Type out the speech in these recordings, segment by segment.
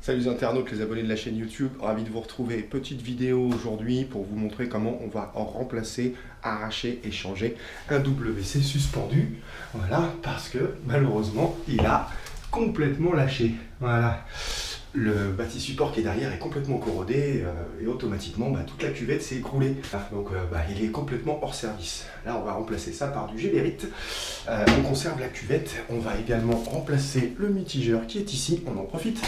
Salut les internautes, les abonnés de la chaîne YouTube, ravi de vous retrouver. Petite vidéo aujourd'hui pour vous montrer comment on va en remplacer, arracher et changer un WC suspendu. Voilà, parce que malheureusement il a complètement lâché. Voilà, le bâti support qui est derrière est complètement corrodé et automatiquement toute la cuvette s'est écroulée. Donc il est complètement hors service. Là on va remplacer ça par du Géberit. On conserve la cuvette, on va également remplacer le mitigeur qui est ici, on en profite.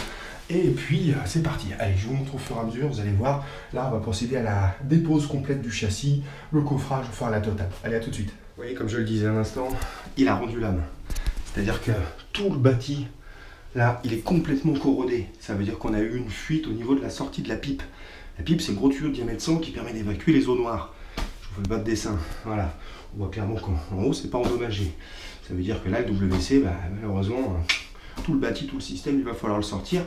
Et puis c'est parti, allez je vous montre au fur et à mesure, vous allez voir, là on va procéder à la dépose complète du châssis, le coffrage, enfin la totale. Allez, à tout de suite. Vous voyez, comme je le disais à l'instant, il a rendu l'âme. C'est-à-dire que tout le bâti, là, il est complètement corrodé. Ça veut dire qu'on a eu une fuite au niveau de la sortie de la pipe. La pipe, c'est un gros tuyau de diamètre 100 qui permet d'évacuer les eaux noires. Je vous fais le bas de dessin, voilà. On voit clairement qu'en haut, c'est pas endommagé. Ça veut dire que là, le WC, malheureusement, tout le bâti, tout le système, il va falloir le sortir.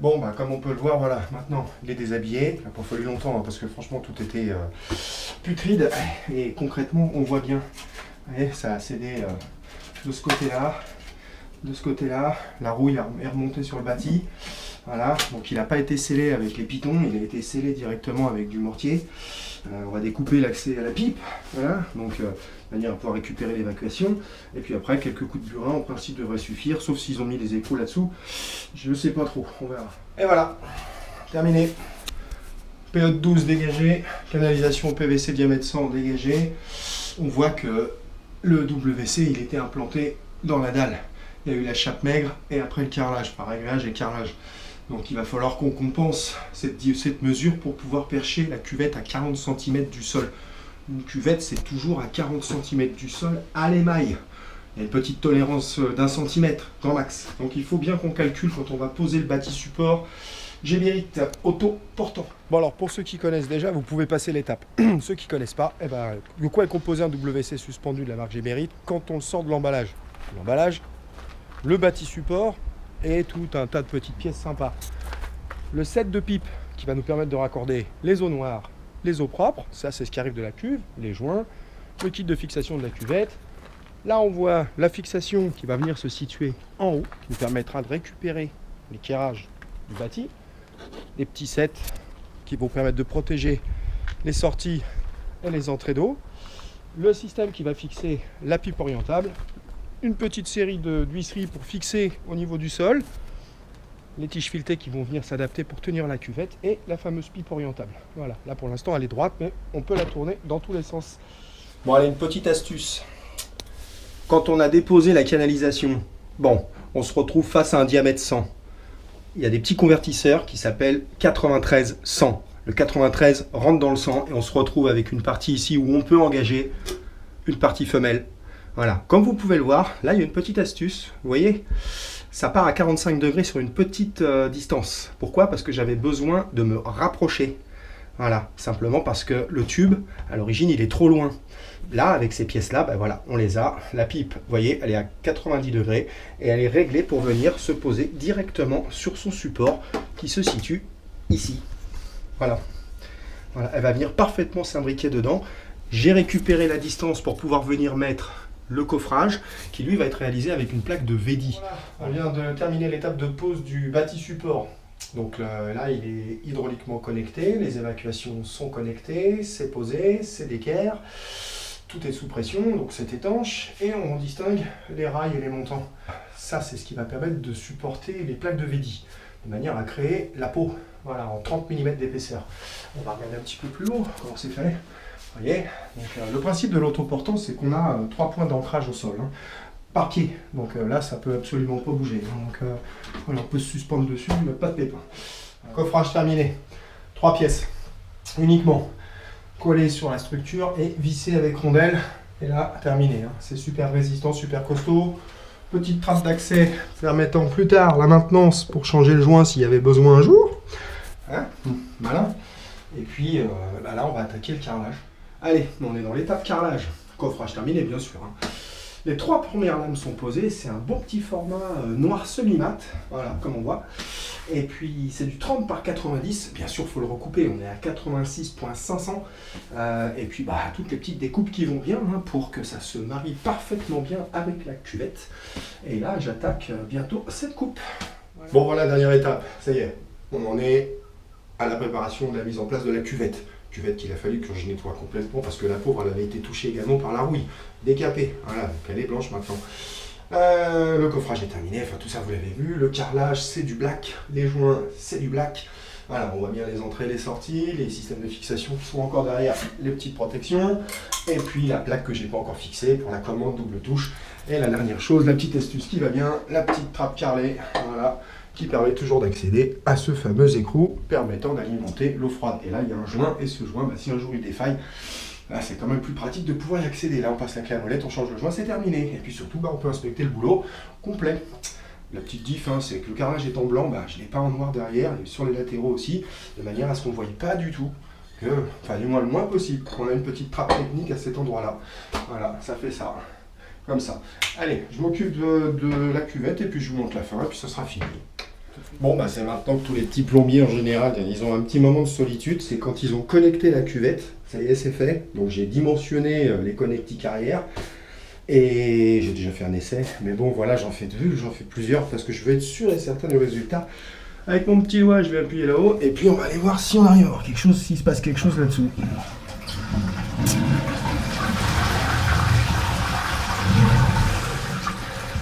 Bon, comme on peut le voir, voilà, maintenant il est déshabillé. Il n'a pas fallu longtemps parce que franchement tout était putride. Et concrètement, on voit bien, vous voyez, ça a cédé de ce côté-là. De ce côté-là, la rouille est remontée sur le bâti. Voilà, donc il n'a pas été scellé avec les pitons, il a été scellé directement avec du mortier. On va découper l'accès à la pipe, voilà, donc de manière à pouvoir récupérer l'évacuation. Et puis après, quelques coups de burin, en principe, devraient suffire, sauf s'ils ont mis des échos là-dessous. Je ne sais pas trop, on verra. Et voilà, terminé. PO 12 dégagé, canalisation PVC diamètre 100 dégagée. On voit que le WC, il était implanté dans la dalle. Il y a eu la chape maigre et après le carrelage, par réglage et carrelage. Donc il va falloir qu'on compense cette mesure pour pouvoir percher la cuvette à 40 cm du sol. Une cuvette, c'est toujours à 40 cm du sol à l'émail. Il y a une petite tolérance d'1 cm, grand max. Donc il faut bien qu'on calcule quand on va poser le bâti support. Géberit auto-portant. Bon alors pour ceux qui connaissent déjà, vous pouvez passer l'étape. Ceux qui ne connaissent pas, de quoi est composé un WC suspendu de la marque Géberit quand on le sort de l'emballage. L'emballage, le bâti support et tout un tas de petites pièces sympas. Le set de pipe qui va nous permettre de raccorder les eaux noires, les eaux propres, ça c'est ce qui arrive de la cuve, les joints, le kit de fixation de la cuvette. Là on voit la fixation qui va venir se situer en haut, qui nous permettra de récupérer l'éclairage du bâti. Des petits sets qui vont permettre de protéger les sorties et les entrées d'eau. Le système qui va fixer la pipe orientable. Une petite série d'huisseries pour fixer au niveau du sol, les tiges filetées qui vont venir s'adapter pour tenir la cuvette et la fameuse pipe orientable. Voilà, là pour l'instant elle est droite mais on peut la tourner dans tous les sens. Bon allez, une petite astuce. Quand on a déposé la canalisation, on se retrouve face à un diamètre 100. Il y a des petits convertisseurs qui s'appellent 93-100. Le 93 rentre dans le 100 et on se retrouve avec une partie ici où on peut engager une partie femelle. Voilà, comme vous pouvez le voir, là il y a une petite astuce, vous voyez, ça part à 45 degrés sur une petite distance. Pourquoi? Parce que j'avais besoin de me rapprocher. Voilà, simplement parce que le tube, à l'origine, il est trop loin. Là, avec ces pièces-là, voilà, on les a. La pipe, vous voyez, elle est à 90 degrés et elle est réglée pour venir se poser directement sur son support qui se situe ici. Voilà, elle va venir parfaitement s'imbriquer dedans. J'ai récupéré la distance pour pouvoir venir mettre le coffrage qui lui va être réalisé avec une plaque de Vedi. Voilà. On vient de terminer l'étape de pose du bâti support. Donc là il est hydrauliquement connecté, les évacuations sont connectées, c'est posé, c'est d'équerre, tout est sous pression, donc c'est étanche et on distingue les rails et les montants. Ça c'est ce qui va permettre de supporter les plaques de Vedi, de manière à créer la peau, voilà, en 30 mm d'épaisseur. On va regarder un petit peu plus haut comment c'est fait. Vous voyez, donc, le principe de l'autoportant, c'est qu'on a 3 points d'ancrage au sol, par pied. Donc là, ça peut absolument pas bouger. Donc voilà, on peut se suspendre dessus, mais pas de pépin. Coffrage terminé. 3 pièces uniquement collées sur la structure et vissées avec rondelle. Et là, terminé. C'est super résistant, super costaud. Petite trappe d'accès permettant plus tard la maintenance pour changer le joint s'il y avait besoin un jour. Malin. Et puis là, on va attaquer le carrelage. Allez, on est dans l'étape carrelage. Coffrage terminé, bien sûr. Les 3 premières lames sont posées. C'est un bon petit format noir semi-mat. Voilà, comme on voit. Et puis, c'est du 30 par 90. Bien sûr, il faut le recouper. On est à 86.500. Et puis, toutes les petites découpes qui vont bien pour que ça se marie parfaitement bien avec la cuvette. Et là, j'attaque bientôt cette coupe. Bon, voilà, dernière étape. Ça y est. on en est à la préparation de la mise en place de la cuvette. Cuvette qu'il a fallu que je nettoie complètement parce que la pauvre, elle avait été touchée également par la rouille, décapée. Voilà, donc elle est blanche maintenant. Le coffrage est terminé, enfin tout ça vous l'avez vu. Le carrelage, c'est du black. Les joints, c'est du black. Voilà, on voit bien les entrées et les sorties, les systèmes de fixation qui sont encore derrière, les petites protections. Et puis la plaque que j'ai pas encore fixée pour la commande double touche. Et la dernière chose, la petite astuce qui va bien, la petite trappe carrelée, voilà, qui permet toujours d'accéder à ce fameux écrou permettant d'alimenter l'eau froide. Et là, il y a un joint, et ce joint, bah, si un jour il défaille, là, c'est quand même plus pratique de pouvoir y accéder. Là, on passe la clé à molette, on change le joint, c'est terminé. Et puis surtout, bah, on peut inspecter le boulot complet. La petite diff, hein, c'est que le carrelage est en blanc, bah, je ne l'ai pas en noir derrière, et sur les latéraux aussi, de manière à ce qu'on ne voie pas du tout, enfin du moins le moins possible, qu'on a une petite trappe technique à cet endroit-là. Voilà, ça fait ça. Comme ça. Allez, je m'occupe de la cuvette et puis je vous montre la fin et puis ça sera fini. Bon, bah c'est maintenant que tous les petits plombiers en général, ils ont un petit moment de solitude, c'est quand ils ont connecté la cuvette, ça y est, c'est fait. Donc j'ai dimensionné les connectiques arrière et j'ai déjà fait un essai, mais bon voilà, j'en fais plusieurs parce que je veux être sûr et certain du résultat. Avec mon petit doigt, je vais appuyer là-haut et puis on va aller voir si on arrive à voir quelque chose, s'il se passe quelque chose là-dessous.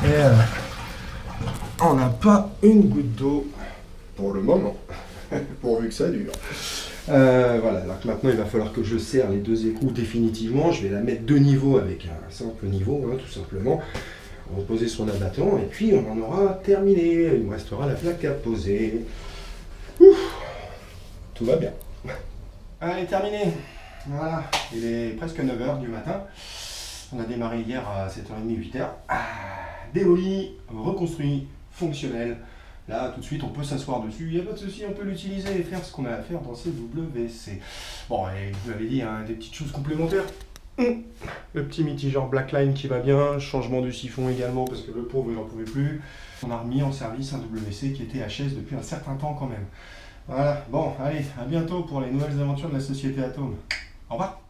Et on n'a pas une goutte d'eau pour le moment, pourvu que ça dure. Voilà, donc maintenant il va falloir que je serre les deux écrous définitivement. Je vais la mettre de niveau avec un simple niveau, hein, tout simplement. On va poser son abattant et puis on en aura terminé. Il me restera la plaque à poser. Ouf, tout va bien. Allez, terminé. Voilà, il est presque 9h du matin. On a démarré hier à 7h30, 8h. Démoli, reconstruit, fonctionnel. Là, tout de suite, on peut s'asseoir dessus. Il n'y a pas de souci, on peut l'utiliser et faire ce qu'on a à faire dans CWC. Bon, et je vous l'avais dit, hein, des petites choses complémentaires. Le petit mitigeur Blackline qui va bien. Changement du siphon également, parce que le pauvre, il n'en pouvait plus. On a remis en service un WC qui était HS depuis un certain temps quand même. Voilà, bon, allez, à bientôt pour les nouvelles aventures de la société Atome. Au revoir.